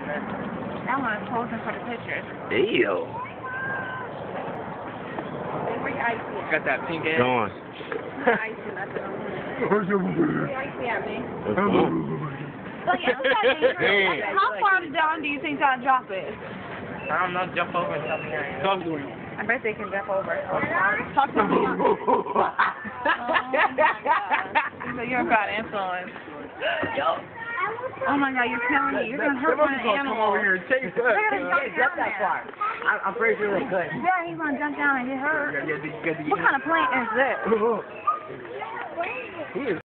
That one is posing for the pictures. Ew. Where your icy at? Got that pink ass. Go on. Where your icy at? Where your icy at, man? Let's go. So yeah, what's that dangerous? How far down do you think y'all drop it? I don't know, jump over and something. Talk to him. I bet they can jump over. Talk to me. So you're a bad influence. Oh my God, you're killing me. You're gonna hurt my animal. Come over here and chase us. They're gonna jump that far. I'm pretty sure they could. Yeah, he's gonna jump down and get hurt. What kind of plant is this? He is